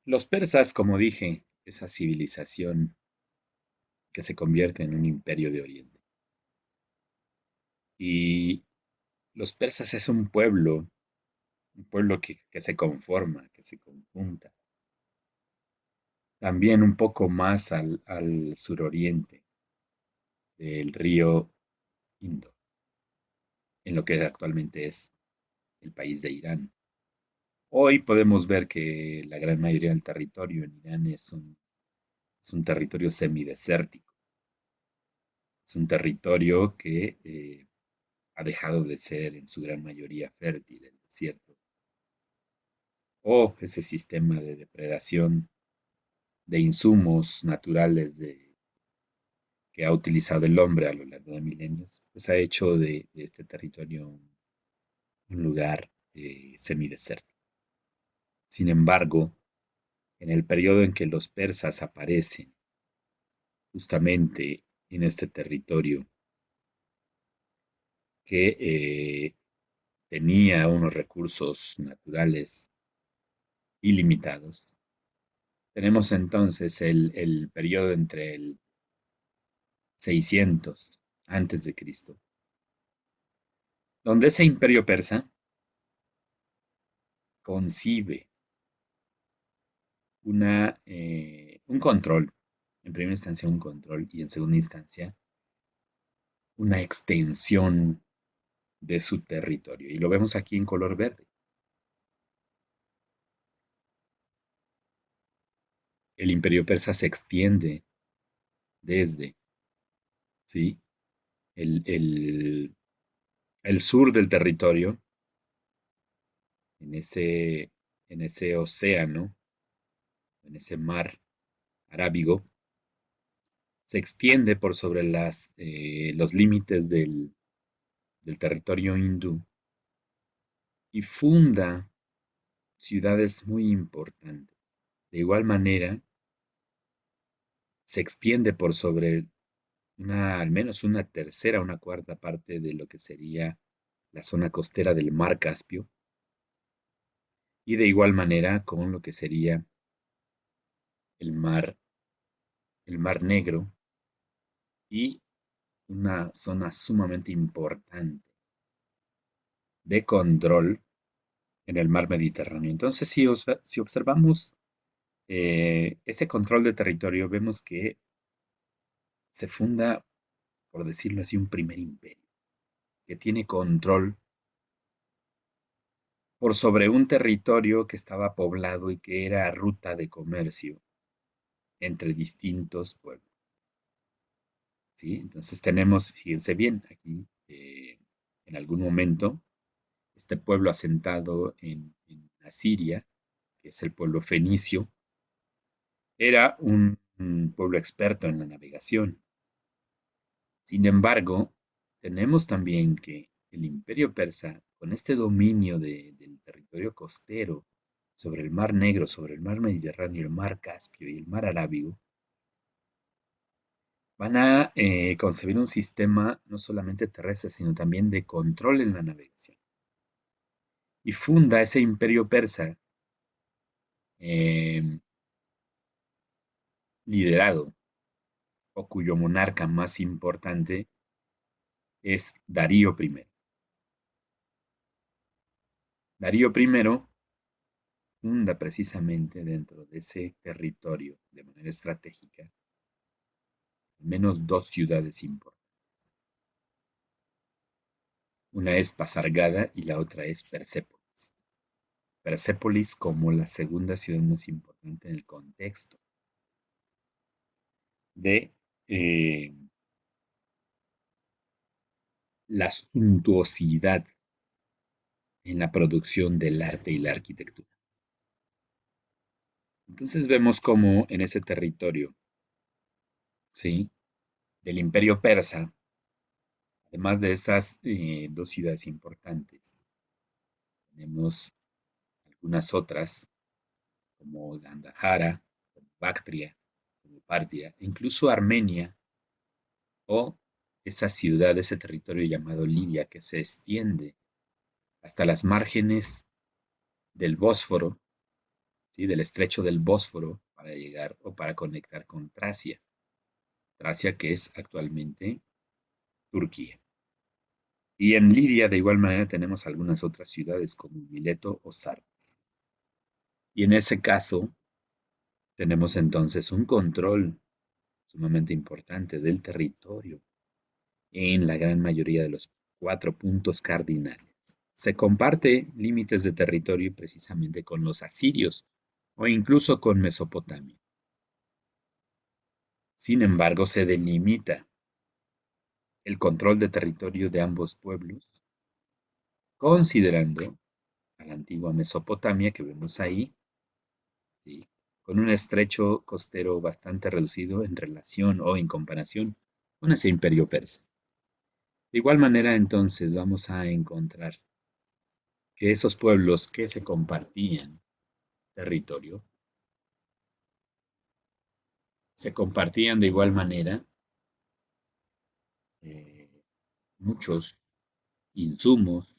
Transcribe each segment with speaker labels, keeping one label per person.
Speaker 1: Los persas, como dije, esa civilización que se convierte en un imperio de Oriente. Y los persas es un pueblo que se conforma, que se conjunta. También un poco más al suroriente del río Indo, en lo que actualmente es el país de Irán. Hoy podemos ver que la gran mayoría del territorio en Irán es un territorio semidesértico. Es un territorio que ha dejado de ser en su gran mayoría fértil, el desierto, o ese sistema de depredación de insumos naturales que ha utilizado el hombre a lo largo de milenios, pues ha hecho de este territorio un lugar semidesértico. Sin embargo, en el periodo en que los persas aparecen justamente en este territorio que tenía unos recursos naturales ilimitados, tenemos entonces el periodo entre el 600 antes de Cristo, donde ese imperio persa concibe un control, en primera instancia un control y en segunda instancia una extensión de su territorio. Y lo vemos aquí en color verde. El imperio persa se extiende desde, ¿sí? el, el, el sur del territorio, en en ese océano, en ese mar arábigo, se extiende por sobre los límites del territorio hindú y funda ciudades muy importantes. De igual manera, se extiende por sobre al menos una tercera, una cuarta parte de lo que sería la zona costera del mar Caspio, y de igual manera con lo que sería el mar, el mar Negro y una zona sumamente importante de control en el mar Mediterráneo. Entonces, si observamos ese control de territorio, vemos que se funda, por decirlo así, un primer imperio que tiene control por sobre un territorio que estaba poblado y que era ruta de comercio entre distintos pueblos. ¿Sí? Entonces tenemos, fíjense bien, aquí en algún momento, este pueblo asentado en Asiria, que es el pueblo fenicio, era un pueblo experto en la navegación. Sin embargo, tenemos también que el imperio persa, con este dominio del territorio costero sobre el Mar Negro, sobre el Mar Mediterráneo, el Mar Caspio y el Mar Arábigo, van a concebir un sistema no solamente terrestre, sino también de control en la navegación. Y funda ese imperio persa eh, liderado, o cuyo monarca más importante es Darío I. Darío I funda precisamente dentro de ese territorio de manera estratégica al menos dos ciudades importantes. Una es Pasargada y la otra es Persépolis. Persépolis como la segunda ciudad más importante en el contexto de eh, la suntuosidad en la producción del arte y la arquitectura. Entonces vemos cómo en ese territorio, ¿sí? Del imperio persa, además de esas dos ciudades importantes, tenemos algunas otras como Gandhara, como Bactria, como Partia, e incluso Armenia o esa ciudad, ese territorio llamado Libia que se extiende hasta las márgenes del Bósforo, ¿sí? Del estrecho del Bósforo para llegar o para conectar con Tracia. Tracia que es actualmente Turquía. Y en Lidia, de igual manera, tenemos algunas otras ciudades como Mileto o Sardes. Y en ese caso, tenemos entonces un control sumamente importante del territorio en la gran mayoría de los 4 puntos cardinales. Se comparte límites de territorio precisamente con los asirios o incluso con Mesopotamia. Sin embargo, se delimita el control de territorio de ambos pueblos, considerando a la antigua Mesopotamia que vemos ahí, ¿sí? Con un estrecho costero bastante reducido en relación o en comparación con ese imperio persa. De igual manera, entonces, vamos a encontrar que esos pueblos que se compartían territorio, se compartían de igual manera eh, muchos insumos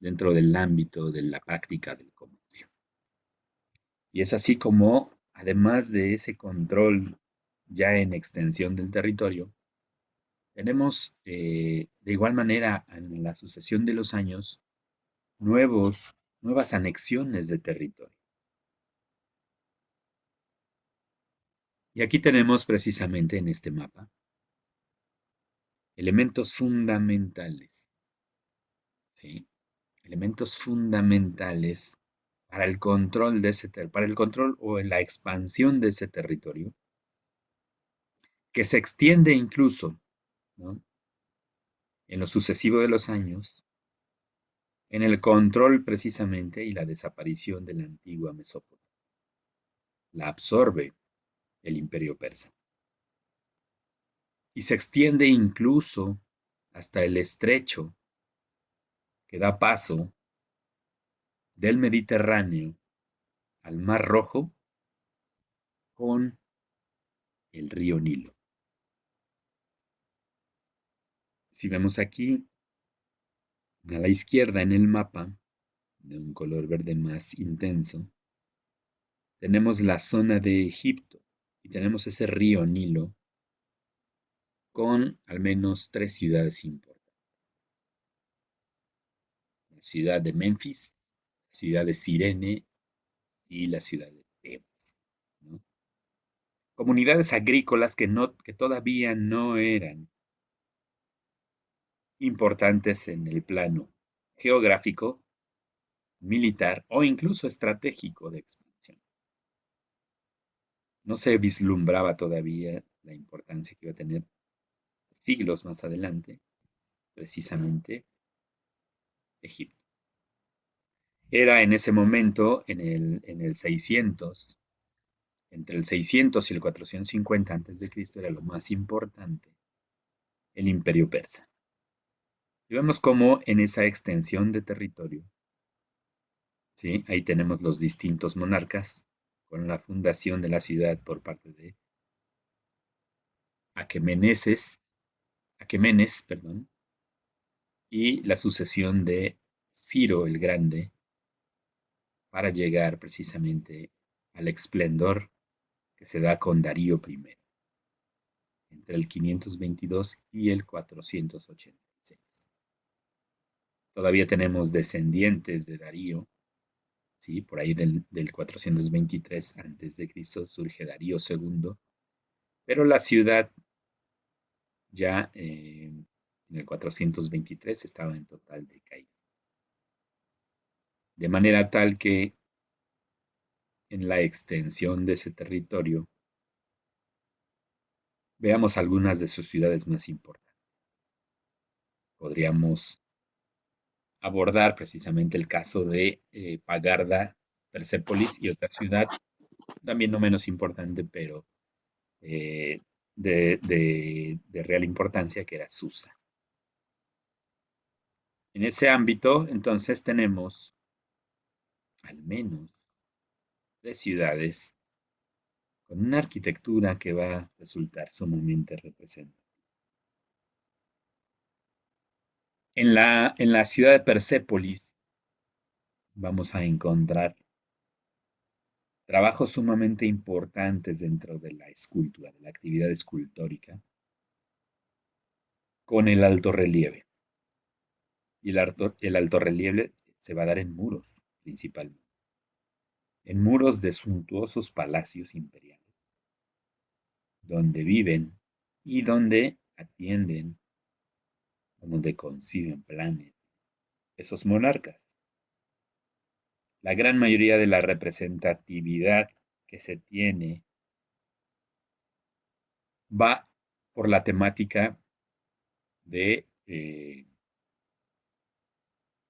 Speaker 1: dentro del ámbito de la práctica del comercio. Y es así como, además de ese control ya en extensión del territorio, tenemos de igual manera en la sucesión de los años nuevas anexiones de territorio. Y aquí tenemos precisamente en este mapa elementos fundamentales, ¿sí? Elementos fundamentales para el control de para el control o en la expansión de ese territorio, que se extiende incluso, ¿no? En lo sucesivo de los años, en el control precisamente y la desaparición de la antigua Mesopotamia. La absorbe el imperio persa. Y se extiende incluso hasta el estrecho que da paso del Mediterráneo al Mar Rojo con el río Nilo. Si vemos aquí a la izquierda en el mapa, de un color verde más intenso, tenemos la zona de Egipto y tenemos ese río Nilo con al menos 3 ciudades importantes. La ciudad de Memphis, la ciudad de Cirene y la ciudad de Tebas, ¿no? Comunidades agrícolas que todavía no eran importantes en el plano geográfico, militar o incluso estratégico de expansión. No se vislumbraba todavía la importancia que iba a tener siglos más adelante, precisamente Egipto. Era en ese momento, en el 600, entre el 600 y el 450 a.C., era lo más importante, el imperio persa. Y vemos cómo en esa extensión de territorio, ¿sí? Ahí tenemos los distintos monarcas, con la fundación de la ciudad por parte de Aquemenes, perdón, y la sucesión de Ciro el Grande para llegar precisamente al esplendor que se da con Darío I, entre el 522 y el 486. Todavía tenemos descendientes de Darío, ¿sí? Por ahí del 423 a.C. surge Darío II, pero la ciudad ya en el 423 estaba en total decaída. De manera tal que en la extensión de ese territorio veamos algunas de sus ciudades más importantes. Podríamos abordar precisamente el caso de Pagarda, Persépolis y otra ciudad, también no menos importante, pero eh, de real importancia, que era Susa. En ese ámbito, entonces, tenemos al menos 3 ciudades con una arquitectura que va a resultar sumamente representativa. En la ciudad de Persépolis vamos a encontrar trabajos sumamente importantes dentro de la escultura, de la actividad escultórica, con el alto relieve. Y el alto relieve se va a dar en muros, principalmente. En muros de suntuosos palacios imperiales, donde viven y donde atienden, donde conciben planes esos monarcas. La gran mayoría de la representatividad que se tiene va por la temática de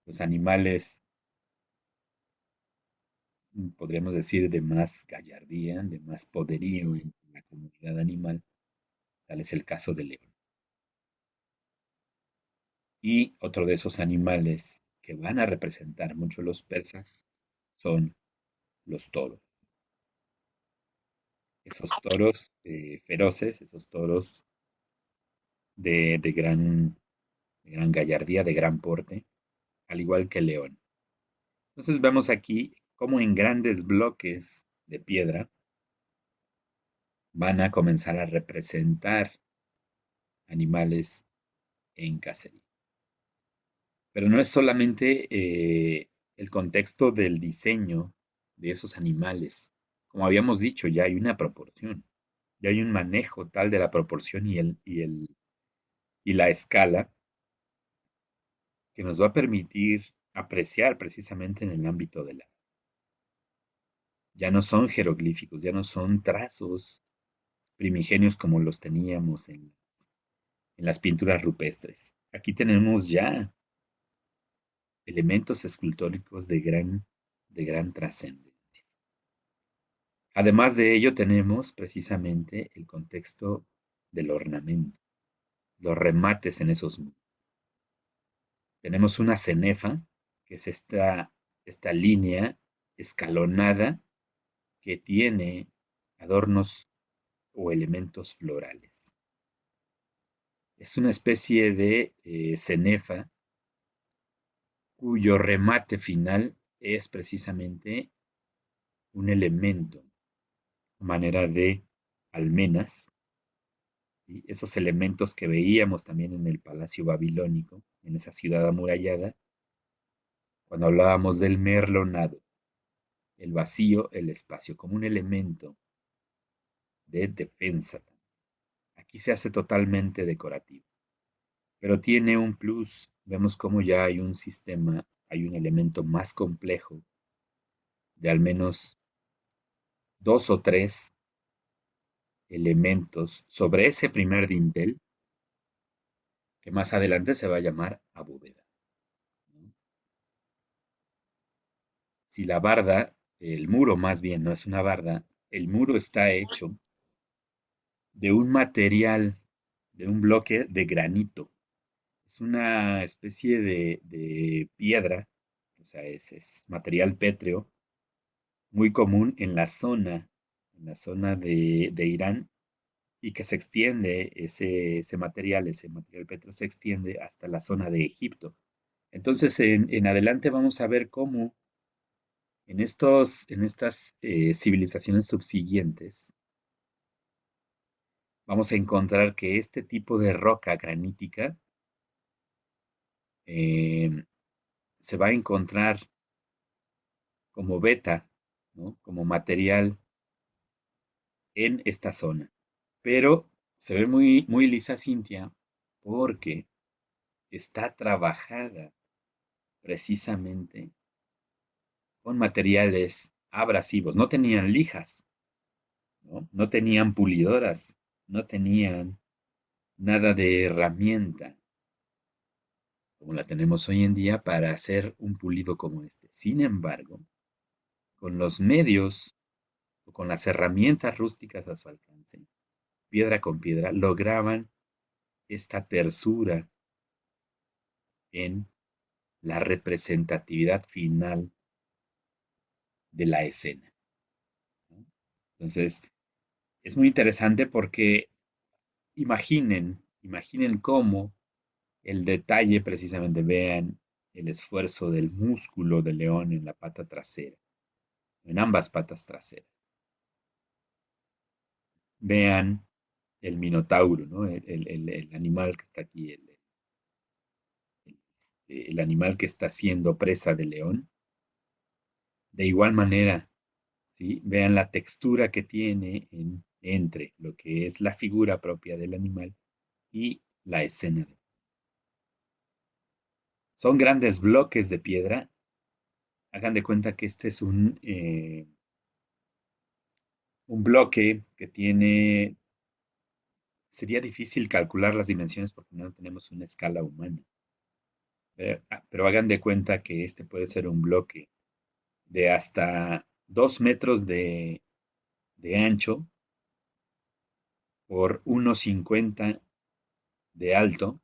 Speaker 1: los animales, podríamos decir, de más gallardía, de más poderío en la comunidad animal. Tal es el caso del león. Y otro de esos animales que van a representar mucho los persas son los toros. Esos toros feroces, esos toros de gran gallardía, de gran porte, al igual que el león. Entonces vemos aquí cómo en grandes bloques de piedra van a comenzar a representar animales en cacería. Pero no es solamente el contexto del diseño de esos animales. Como habíamos dicho, ya hay una proporción, ya hay un manejo tal de la proporción y la escala que nos va a permitir apreciar precisamente en el ámbito de la. Ya no son jeroglíficos, ya no son trazos primigenios como los teníamos en las pinturas rupestres. Aquí tenemos ya elementos escultóricos de gran trascendencia. Además de ello, tenemos precisamente el contexto del ornamento, los remates en esos muros. Tenemos una cenefa, que es esta línea escalonada que tiene adornos o elementos florales. Es una especie de cenefa cuyo remate final es precisamente un elemento, manera de almenas, y esos elementos que veíamos también en el Palacio Babilónico, en esa ciudad amurallada, cuando hablábamos del merlonado, el vacío, el espacio, como un elemento de defensa. Aquí se hace totalmente decorativo, pero tiene un plus. Vemos cómo ya hay un sistema, hay un elemento más complejo de al menos dos o tres elementos sobre ese primer dintel que más adelante se va a llamar abóveda, ¿no? Si la barda, el muro más bien, no es una barda, el muro está hecho de un material, de un bloque de granito. Es una especie de piedra, o sea, es material pétreo, muy común en la zona de Irán, y que se extiende, ese material pétreo se extiende hasta la zona de Egipto. Entonces, en adelante vamos a ver cómo en estas civilizaciones subsiguientes, vamos a encontrar que este tipo de roca granítica eh, se va a encontrar como beta, ¿no? Como material en esta zona. Pero se ve muy lisa Cintia porque está trabajada precisamente con materiales abrasivos. No tenían lijas, ¿no? No tenían pulidoras, no tenían nada de herramienta como la tenemos hoy en día para hacer un pulido como este. Sin embargo, con los medios o con las herramientas rústicas a su alcance, piedra con piedra, lograban esta tersura en la representatividad final de la escena, ¿no? Entonces, es muy interesante porque imaginen cómo el detalle, precisamente vean el esfuerzo del músculo del león en la pata trasera, en ambas patas traseras. Vean el minotauro, ¿no? El animal que está aquí, el animal que está siendo presa del león. De igual manera, ¿sí? Vean la textura que tiene entre lo que es la figura propia del animal y la escena. Son grandes bloques de piedra. Hagan de cuenta que este es un bloque que tiene, sería difícil calcular las dimensiones porque no tenemos una escala humana. Pero hagan de cuenta que este puede ser un bloque de hasta 2 metros de ancho por 1,50 de alto,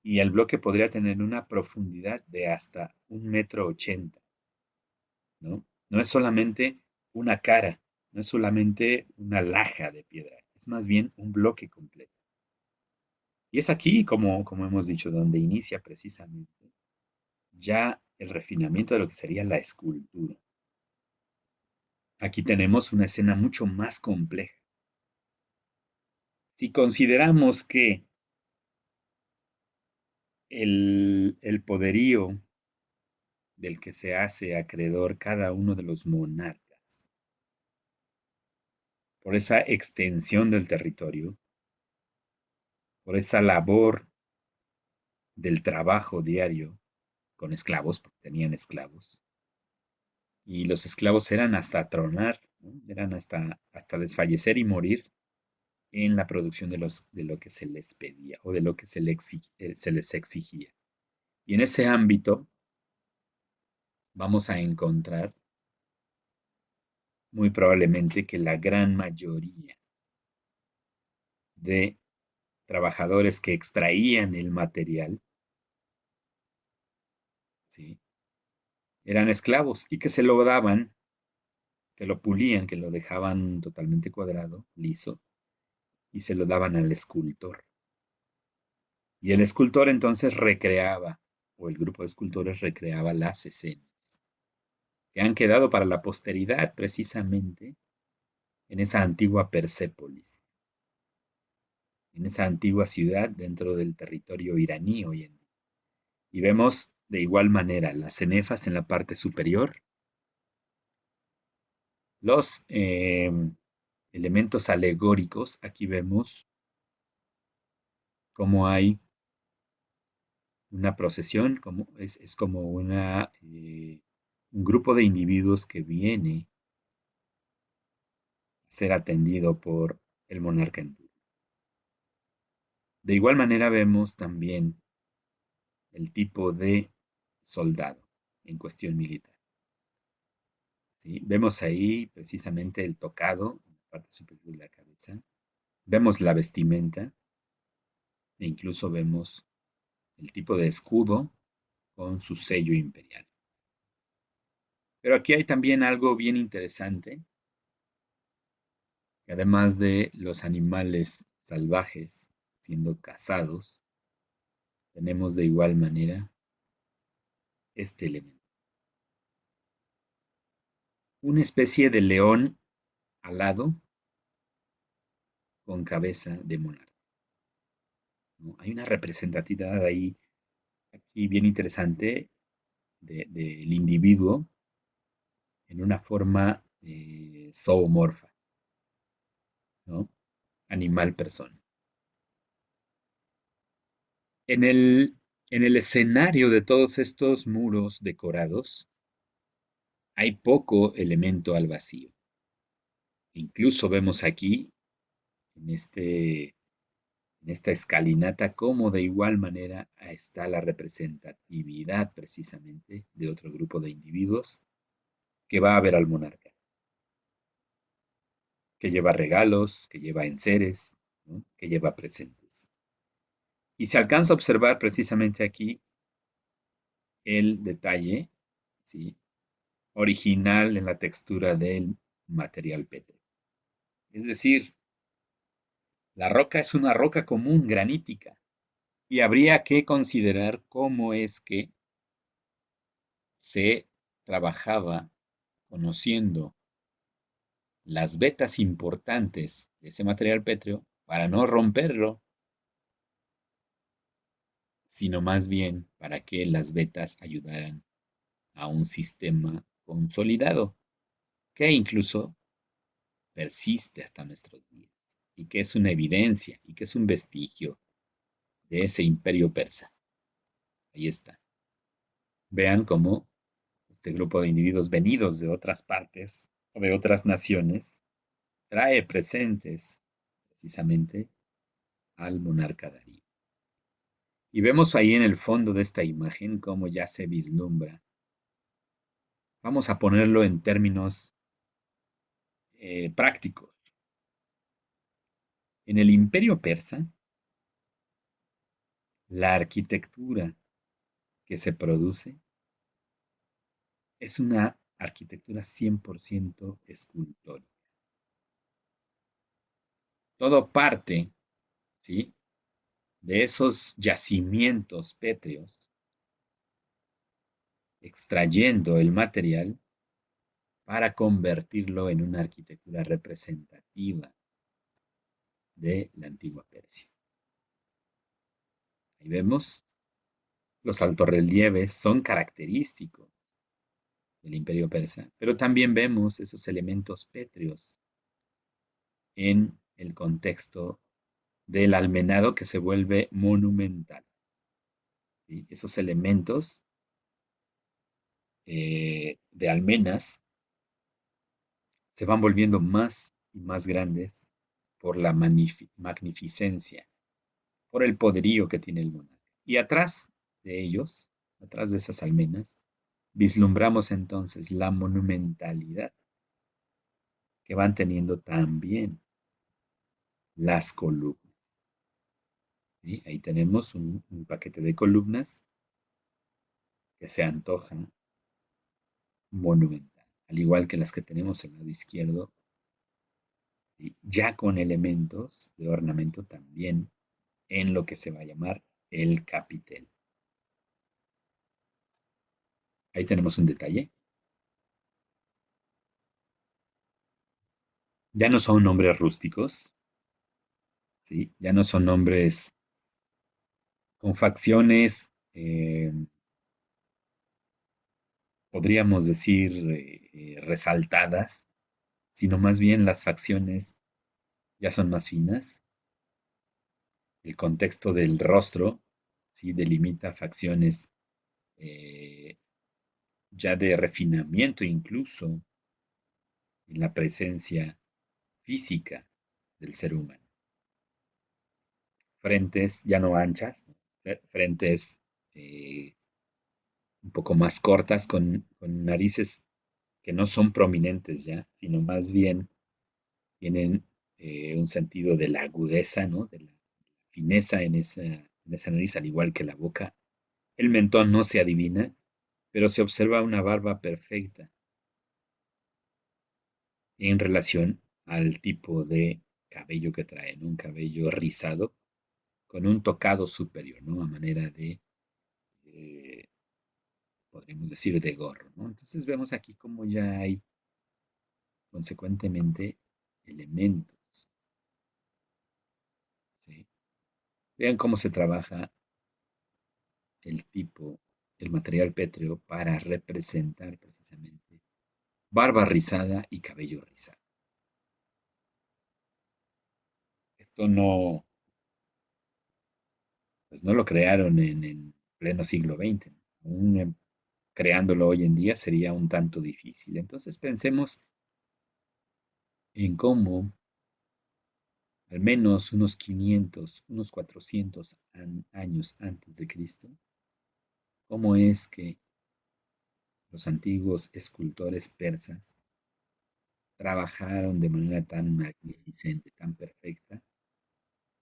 Speaker 1: y el bloque podría tener una profundidad de hasta 1,80 m, ¿no? No es solamente una cara, no es solamente una laja de piedra, es más bien un bloque completo. Y es aquí, como hemos dicho, donde inicia precisamente ya el refinamiento de lo que sería la escultura. Aquí tenemos una escena mucho más compleja. Si consideramos que el poderío del que se hace acreedor cada uno de los monarcas por esa extensión del territorio, por esa labor del trabajo diario con esclavos, porque tenían esclavos, y los esclavos eran hasta tronar, ¿no? Eran hasta desfallecer y morir en la producción de lo que se les pedía o de lo que se les exigía. Y en ese ámbito vamos a encontrar muy probablemente que la gran mayoría de trabajadores que extraían el material, ¿sí? Eran esclavos y que se lo daban, que lo pulían, que lo dejaban totalmente cuadrado, liso, y se lo daban al escultor. Y el escultor entonces recreaba, o el grupo de escultores recreaba las escenas que han quedado para la posteridad precisamente en esa antigua Persépolis, en esa antigua ciudad dentro del territorio iraní hoy en día. Y vemos de igual manera las cenefas en la parte superior, los elementos alegóricos. Aquí vemos cómo hay una procesión, es como un grupo de individuos que viene a ser atendido por el monarca en turno. De igual manera vemos también el tipo de soldado en cuestión militar, ¿sí? Vemos ahí precisamente el tocado en la parte superior de la cabeza, vemos la vestimenta e incluso vemos el tipo de escudo con su sello imperial. Pero aquí hay también algo bien interesante, que además de los animales salvajes siendo cazados, tenemos de igual manera este elemento. Una especie de león alado con cabeza de monarca, ¿no? Hay una representatividad ahí, aquí bien interesante, del individuo en una forma zoomorfa, ¿no? Animal-persona. En el escenario de todos estos muros decorados hay poco elemento al vacío. Incluso vemos aquí, en, en esta escalinata, cómo de igual manera está la representatividad precisamente de otro grupo de individuos que va a ver al monarca, que lleva regalos, que lleva enseres, ¿no? Que lleva presentes. Y se alcanza a observar precisamente aquí el detalle, ¿sí? Original en la textura del material pétreo. Es decir, la roca es una roca común, granítica, y habría que considerar cómo es que se trabajaba conociendo las vetas importantes de ese material pétreo para no romperlo, sino más bien para que las vetas ayudaran a un sistema consolidado que incluso persiste hasta nuestros días y que es una evidencia y que es un vestigio de ese imperio persa. Ahí está. Vean cómo este grupo de individuos venidos de otras partes o de otras naciones trae presentes precisamente al monarca Darío. Y vemos ahí en el fondo de esta imagen cómo ya se vislumbra. Vamos a ponerlo en términos prácticos. En el imperio persa, la arquitectura que se produce es una arquitectura 100% escultórica. Todo parte, ¿sí?, de esos yacimientos pétreos, extrayendo el material para convertirlo en una arquitectura representativa de la antigua Persia. Ahí vemos, los altorrelieves son característicos del imperio persa, pero también vemos esos elementos pétreos en el contexto del almenado que se vuelve monumental. ¿Sí? Esos elementos de almenas se van volviendo más y más grandes por la magnificencia, por el poderío que tiene el monarca. Y atrás de ellos, atrás de esas almenas, vislumbramos entonces la monumentalidad que van teniendo también las columnas. ¿Sí? Ahí tenemos un paquete de columnas que se antoja monumental, al igual que las que tenemos en el lado izquierdo, ¿sí?, ya con elementos de ornamento también en lo que se va a llamar el capitel. Ahí tenemos un detalle. Ya no son nombres rústicos, ¿sí? Ya no son nombres con facciones, podríamos decir, resaltadas, sino más bien las facciones ya son más finas. El contexto del rostro, ¿sí?, delimita facciones eh, ya de refinamiento incluso en la presencia física del ser humano. Frentes ya no anchas, frentes un poco más cortas, con narices que no son prominentes ya, sino más bien tienen un sentido de la agudeza, ¿no?, de la fineza en esa nariz, al igual que la boca. El mentón no se adivina, pero se observa una barba perfecta en relación al tipo de cabello que traen, un cabello rizado con un tocado superior, ¿no?, a manera de, eh, podríamos decir, de gorro, ¿no? Entonces vemos aquí cómo ya hay consecuentemente elementos, ¿sí? Vean cómo se trabaja el material pétreo para representar precisamente barba rizada y cabello rizado. Esto no, pues no lo crearon en pleno siglo XX. Aún creándolo hoy en día sería un tanto difícil. Entonces pensemos en cómo al menos unos 500, unos 400 años antes de Cristo, cómo es que los antiguos escultores persas trabajaron de manera tan magnificente, tan perfecta,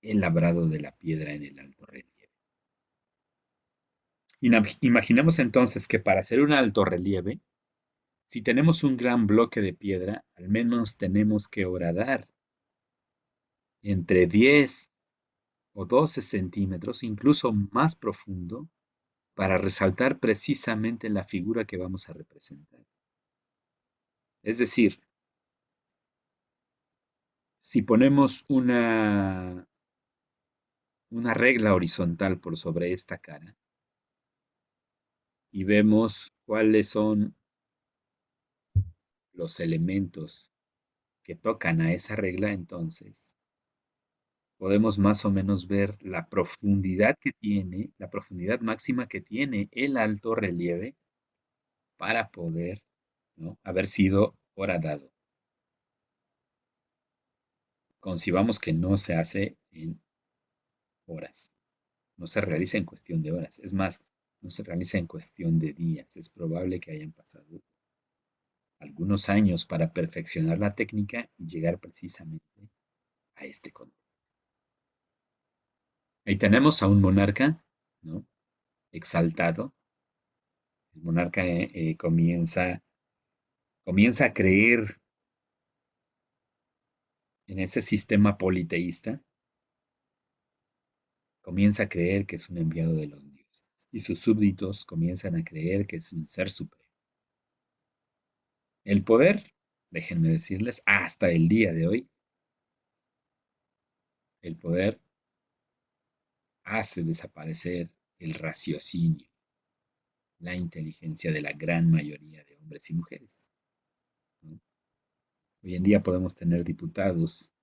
Speaker 1: el labrado de la piedra en el alto relieve. Imaginemos entonces que para hacer un alto relieve, si tenemos un gran bloque de piedra, al menos tenemos que horadar entre 10 o 12 centímetros, incluso más profundo, para resaltar precisamente la figura que vamos a representar. Es decir, si ponemos una regla horizontal por sobre esta cara y vemos cuáles son los elementos que tocan a esa regla, entonces podemos más o menos ver la profundidad que tiene, la profundidad máxima que tiene el alto relieve para poder, ¿no?, haber sido horadado. Concibamos que no se hace en horas, no se realiza en cuestión de horas, es más, no se realiza en cuestión de días. Es probable que hayan pasado algunos años para perfeccionar la técnica y llegar precisamente a este control. Ahí tenemos a un monarca, ¿no?, exaltado. El monarca comienza a creer en ese sistema politeísta, comienza a creer que es un enviado de los dioses y sus súbditos comienzan a creer que es un ser supremo. El poder, déjenme decirles, hasta el día de hoy, el poder hace desaparecer el raciocinio, la inteligencia de la gran mayoría de hombres y mujeres, ¿no? Hoy en día podemos tener diputados,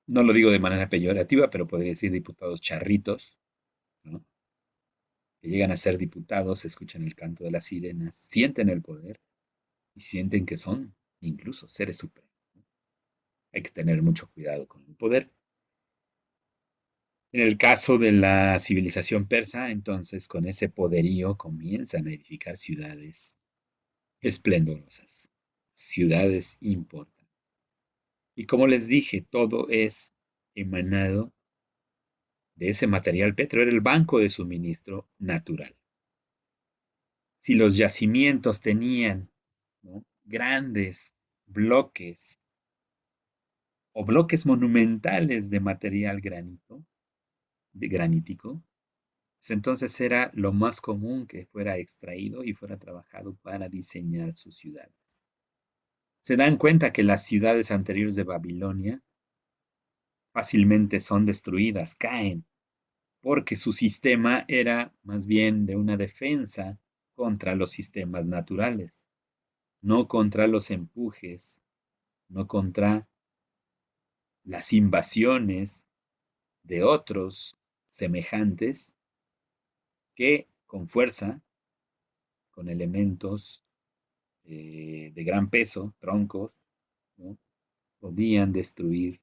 Speaker 1: no lo digo de manera peyorativa, pero podría decir diputados charritos, ¿no?, que llegan a ser diputados, escuchan el canto de las sirenas, sienten el poder y sienten que son incluso seres supremos. Hay que tener mucho cuidado con el poder. En el caso de la civilización persa, entonces con ese poderío comienzan a edificar ciudades esplendorosas, ciudades importantes. Y como les dije, todo es emanado de ese material petro, era el banco de suministro natural. Si los yacimientos tenían, ¿no?, grandes bloques o bloques monumentales de material granítico, pues entonces era lo más común que fuera extraído y fuera trabajado para diseñar sus ciudades. Se dan cuenta que las ciudades anteriores de Babilonia fácilmente son destruidas, caen, porque su sistema era más bien de una defensa contra los sistemas naturales, no contra los empujes, no contra las invasiones de otros semejantes que con fuerza, con elementos de gran peso, troncos, ¿no?, podían destruir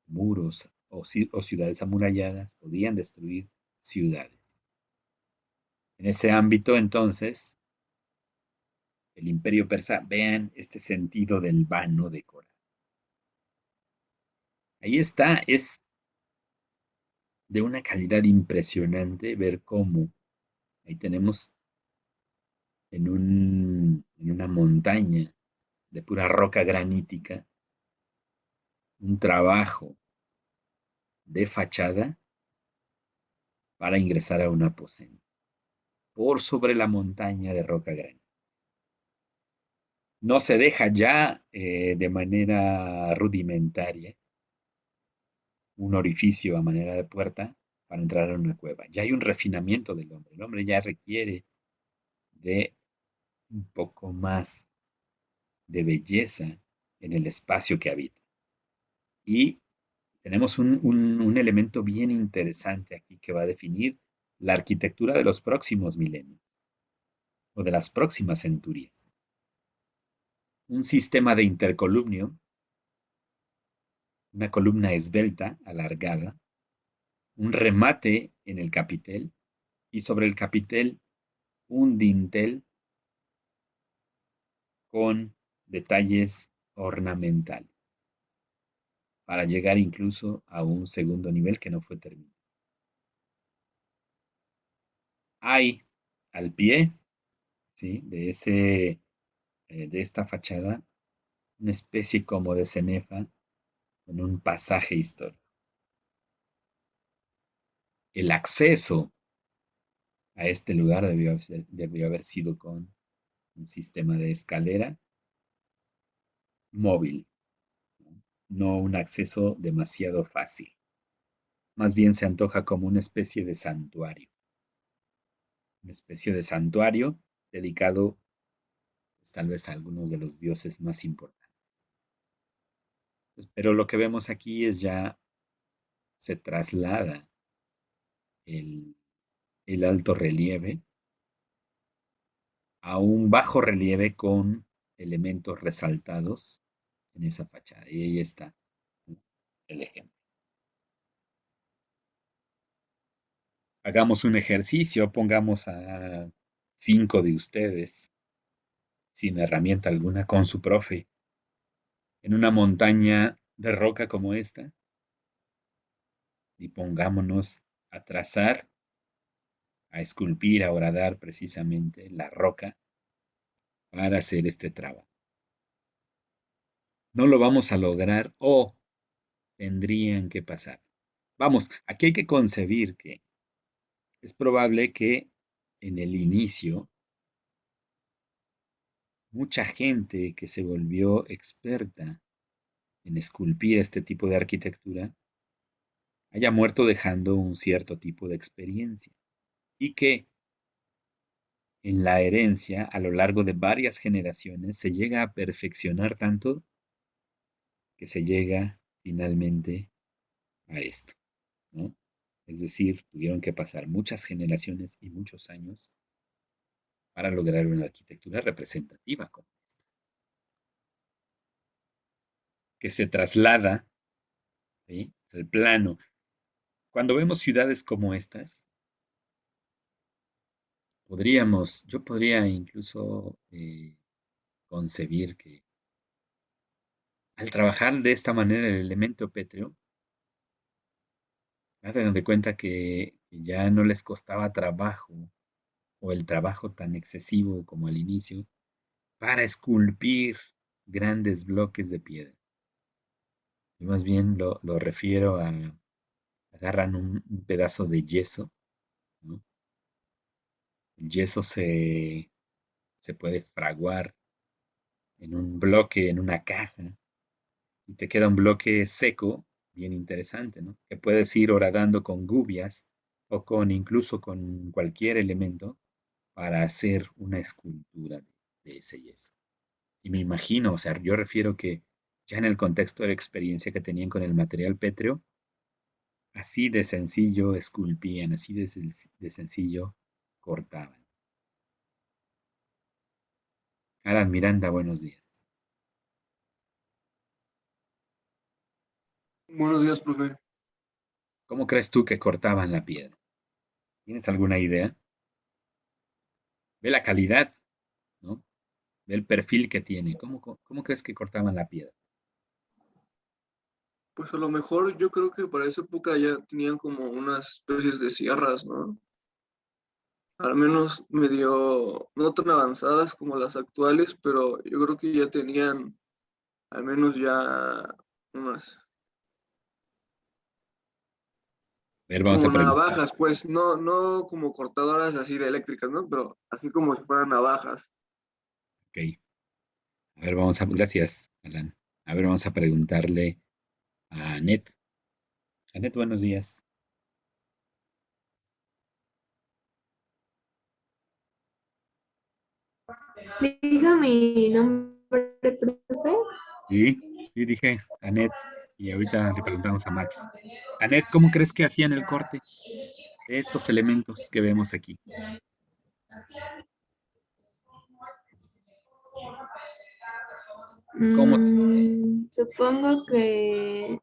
Speaker 1: muros o ciudades amuralladas, podían destruir ciudades. En ese ámbito, entonces, el imperio persa, vean este sentido del vano decorado. Ahí está, es de una calidad impresionante ver cómo ahí tenemos en una montaña de pura roca granítica un trabajo de fachada para ingresar a un aposento por sobre la montaña de roca granítica. No se deja ya de manera rudimentaria un orificio a manera de puerta para entrar a una cueva. Ya hay un refinamiento del hombre. El hombre ya requiere de un poco más de belleza en el espacio que habita. Y tenemos un elemento bien interesante aquí que va a definir la arquitectura de los próximos milenios o de las próximas centurias. Un sistema de intercolumnio, una columna esbelta, alargada, un remate en el capitel y sobre el capitel un dintel con detalles ornamentales para llegar incluso a un segundo nivel que no fue terminado. Hay al pie, ¿sí?, de esta fachada una especie como de cenefa con un pasaje histórico. El acceso a este lugar debió haber sido con un sistema de escalera móvil, no un acceso demasiado fácil. Más bien se antoja como una especie de santuario dedicado pues, tal vez a algunos de los dioses más importantes. Pues, pero lo que vemos aquí es ya se traslada el, el alto relieve a un bajo relieve con elementos resaltados en esa fachada. Y ahí está el ejemplo. Hagamos un ejercicio, pongamos a 5 de ustedes sin herramienta alguna con su profe en una montaña de roca como esta y pongámonos a trazar, a esculpir, a horadar precisamente la roca para hacer este trabajo. No lo vamos a lograr o tendrían que pasar. Vamos, aquí hay que concebir que es probable que en el inicio mucha gente que se volvió experta en esculpir este tipo de arquitectura haya muerto dejando un cierto tipo de experiencia y que en la herencia a lo largo de varias generaciones se llega a perfeccionar tanto que se llega finalmente a esto, ¿no? Es decir, tuvieron que pasar muchas generaciones y muchos años para lograr una arquitectura representativa como esta, que se traslada, ¿sí?, al plano. Cuando vemos ciudades como estas, yo podría incluso concebir que al trabajar de esta manera el elemento pétreo, hagan de cuenta que ya no les costaba trabajo o el trabajo tan excesivo como al inicio para esculpir grandes bloques de piedra. Y más bien lo refiero a, agarran un pedazo de yeso, ¿no? El yeso se puede fraguar en un bloque, en una caja, y te queda un bloque seco, bien interesante, ¿no? Que puedes ir horadando con gubias o con incluso con cualquier elemento para hacer una escultura de ese yeso. Y me imagino, o sea, yo refiero que ya en el contexto de la experiencia que tenían con el material pétreo, así de sencillo esculpían, así de sencillo cortaban. Alan Miranda, buenos días.
Speaker 2: Buenos días, profe.
Speaker 1: ¿Cómo crees tú que cortaban la piedra? ¿Tienes alguna idea? Ve la calidad, ¿no? Ve el perfil que tiene. ¿Cómo crees que cortaban la piedra?
Speaker 2: Pues a lo mejor yo creo que para esa época ya tenían como unas especies de sierras, ¿no? Al menos medio, no tan avanzadas como las actuales, pero yo creo que ya tenían al menos ya unas,
Speaker 1: A ver, vamos a
Speaker 2: como
Speaker 1: preguntar.
Speaker 2: navajas, pues, no como cortadoras así de eléctricas, ¿no? Pero así como si fueran navajas.
Speaker 1: Ok. A ver, gracias, Alan. A ver, vamos a preguntarle a Anet. Anet, buenos días.
Speaker 3: Diga mi nombre, profe.
Speaker 1: Sí, sí, dije Anet. Y ahorita le preguntamos a Max. Anet, ¿cómo crees que hacían el corte de estos elementos que vemos aquí? ¿Cómo?
Speaker 3: Supongo que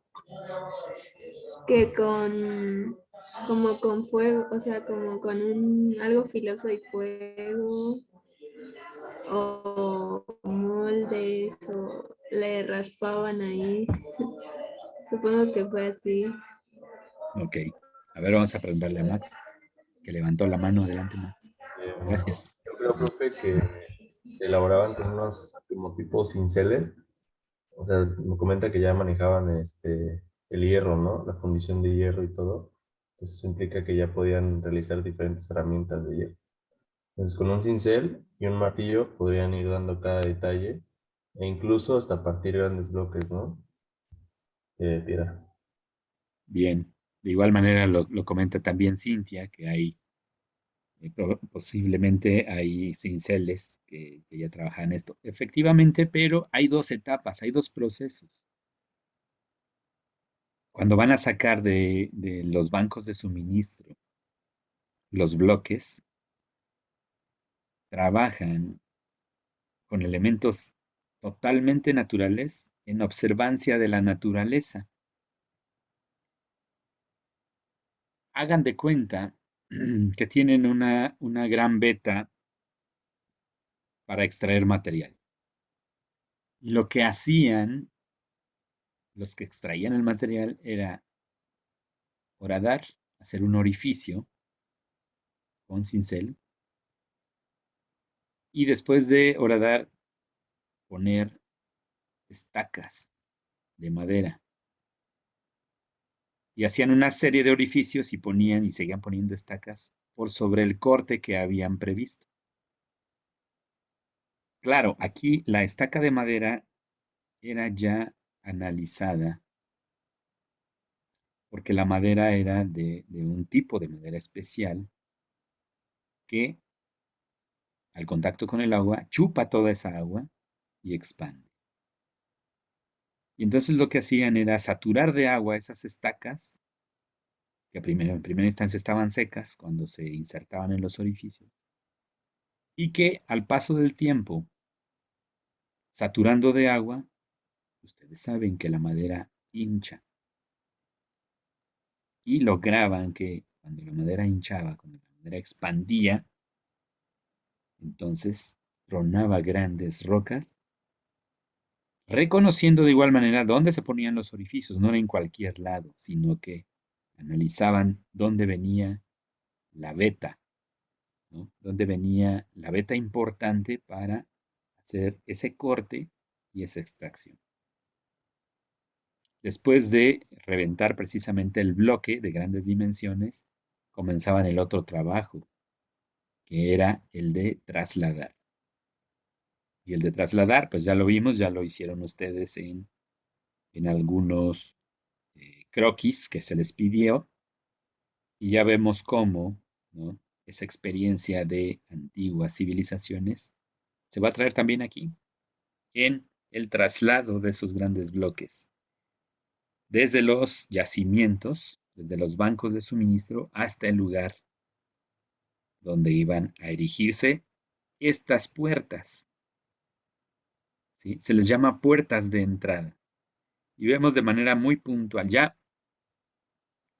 Speaker 3: con como con fuego, o sea, como con un algo filoso y fuego o moldes o le raspaban ahí. Supongo que fue así.
Speaker 1: Ok. A ver, vamos a preguntarle a Max, que levantó la mano. Adelante, Max. Gracias.
Speaker 4: Yo creo, profe, que se elaboraban con unos como tipo cinceles. O sea, me comenta que ya manejaban el hierro, ¿no? La fundición de hierro y todo. Entonces eso implica que ya podían realizar diferentes herramientas de hierro. Entonces, con un cincel y un martillo podrían ir dando cada detalle e incluso hasta partir grandes bloques, ¿no? De tierra.
Speaker 1: Bien, de igual manera lo comenta también Cintia, que hay posiblemente hay cinceles que ya trabajan esto. Efectivamente, pero hay dos etapas, hay dos procesos. Cuando van a sacar de los bancos de suministro los bloques, trabajan con elementos totalmente naturales en observancia de la naturaleza. Hagan de cuenta que tienen una gran veta para extraer material. Y lo que hacían los que extraían el material era horadar, hacer un orificio con cincel y después de horadar poner estacas de madera y hacían una serie de orificios y ponían y seguían poniendo estacas por sobre el corte que habían previsto. Claro, aquí la estaca de madera era ya analizada porque la madera era de un tipo de madera especial que al contacto con el agua chupa toda esa agua y expande. Y entonces lo que hacían era saturar de agua esas estacas, que en primera instancia estaban secas cuando se insertaban en los orificios, y que al paso del tiempo, saturando de agua, ustedes saben que la madera hincha, y lograban que cuando la madera hinchaba, cuando la madera expandía, entonces tronaba grandes rocas, reconociendo de igual manera dónde se ponían los orificios, no era en cualquier lado, sino que analizaban dónde venía la veta, ¿no? Dónde venía la veta importante para hacer ese corte y esa extracción. Después de reventar precisamente el bloque de grandes dimensiones, comenzaban el otro trabajo, que era el de trasladar. Y el de trasladar, pues ya lo vimos, ya lo hicieron ustedes en algunos croquis que se les pidió, y ya vemos cómo, ¿no?, esa experiencia de antiguas civilizaciones se va a traer también aquí, en el traslado de esos grandes bloques, desde los yacimientos, desde los bancos de suministro, hasta el lugar donde iban a erigirse estas puertas, ¿sí? Se les llama puertas de entrada. Y vemos de manera muy puntual, ya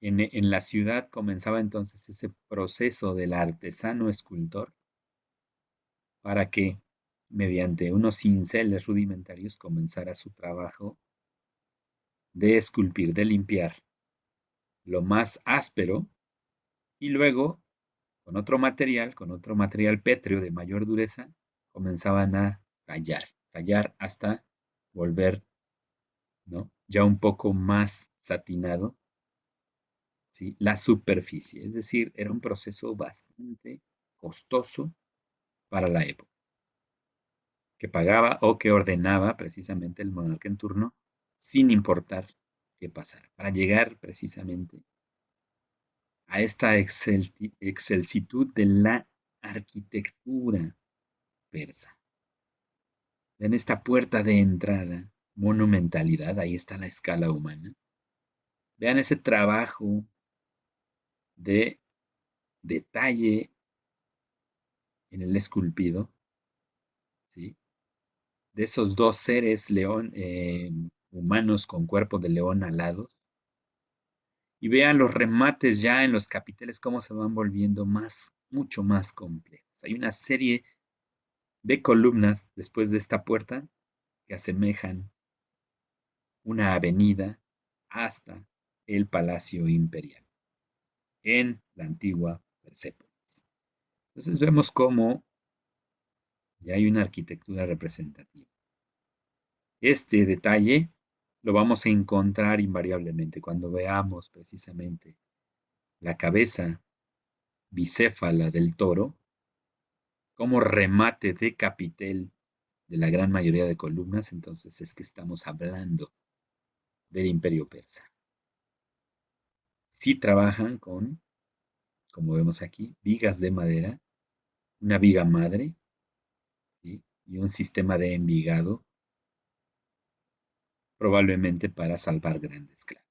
Speaker 1: en la ciudad comenzaba entonces ese proceso del artesano escultor para que, mediante unos cinceles rudimentarios, comenzara su trabajo de esculpir, de limpiar lo más áspero y luego con otro material pétreo de mayor dureza, comenzaban a tallar hasta volver, ¿no?, ya un poco más satinado, ¿sí?, la superficie. Es decir, era un proceso bastante costoso para la época, que pagaba o que ordenaba precisamente el monarca en turno, sin importar qué pasara, para llegar precisamente a esta excelsitud de la arquitectura persa. Ven esta puerta de entrada, monumentalidad, ahí está la escala humana. Vean ese trabajo de detalle en el esculpido, ¿sí?, de esos dos seres humanos con cuerpo de león alados. Y vean los remates ya en los capiteles, cómo se van volviendo mucho más complejos. Hay una serie de columnas después de esta puerta que asemejan una avenida hasta el Palacio Imperial en la antigua Persépolis. Entonces vemos cómo ya hay una arquitectura representativa. Este detalle lo vamos a encontrar invariablemente cuando veamos precisamente la cabeza bicéfala del toro, como remate de capitel de la gran mayoría de columnas, entonces es que estamos hablando del Imperio Persa. Sí trabajan con, como vemos aquí, vigas de madera, una viga madre, ¿sí? Y un sistema de envigado, probablemente para salvar grandes claros.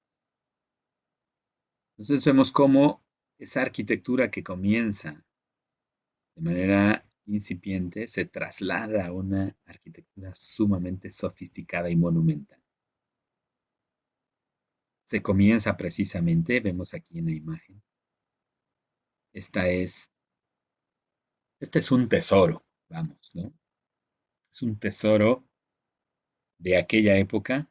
Speaker 1: Entonces vemos cómo esa arquitectura que comienza de manera incipiente se traslada a una arquitectura sumamente sofisticada y monumental. Se comienza precisamente, vemos aquí en la imagen, este es un tesoro, vamos, ¿no? Es un tesoro de aquella época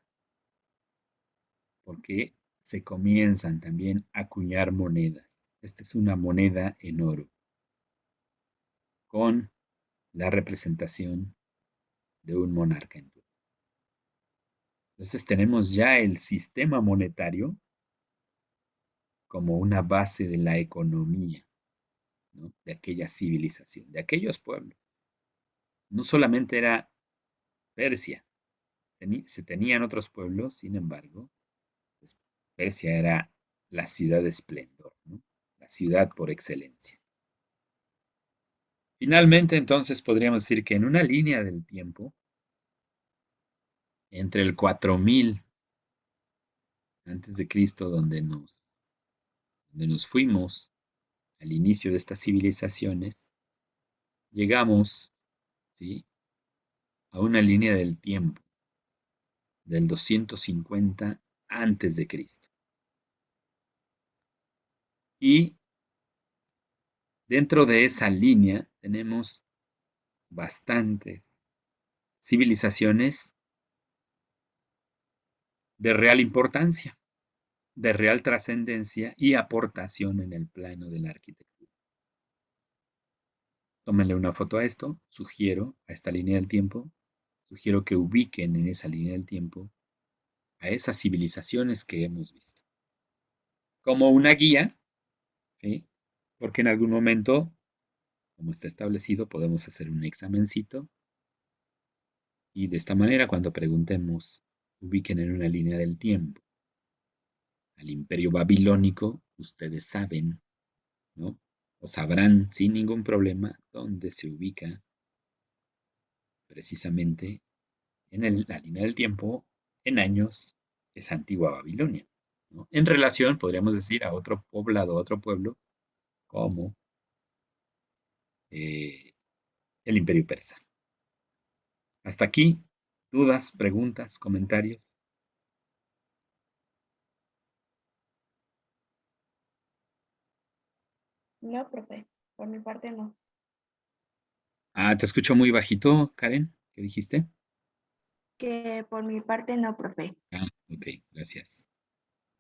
Speaker 1: porque se comienzan también a acuñar monedas. Esta es una moneda en oro con la representación de un monarca en turno. Entonces tenemos ya el sistema monetario como una base de la economía, ¿no? De aquella civilización, de aquellos pueblos. No solamente era Persia, se tenían otros pueblos, sin embargo, pues Persia era la ciudad de esplendor, ¿no? La ciudad por excelencia. Finalmente, entonces, podríamos decir que en una línea del tiempo, entre el 4000 antes de Cristo, donde nos fuimos al inicio de estas civilizaciones, llegamos, ¿sí?, a una línea del tiempo del 250 antes de Cristo. Y dentro de esa línea tenemos bastantes civilizaciones de real importancia, de real trascendencia y aportación en el plano de la arquitectura. Tómenle una foto a esto, sugiero a esta línea del tiempo, sugiero que ubiquen en esa línea del tiempo a esas civilizaciones que hemos visto. Como una guía, ¿sí? Porque en algún momento, como está establecido, podemos hacer un examencito y de esta manera cuando preguntemos, ubiquen en una línea del tiempo al Imperio Babilónico, ustedes saben, ¿no? O sabrán sin ningún problema dónde se ubica precisamente en la línea del tiempo en años esa antigua Babilonia, ¿no? En relación, podríamos decir, a otro poblado, a otro pueblo, como el Imperio Persa. Hasta aquí, dudas, preguntas, comentarios.
Speaker 5: No, profe, por mi parte no.
Speaker 1: Ah, te escucho muy bajito, Karen. ¿Qué dijiste?
Speaker 5: Que por mi parte no, profe.
Speaker 1: Ah, ok, gracias.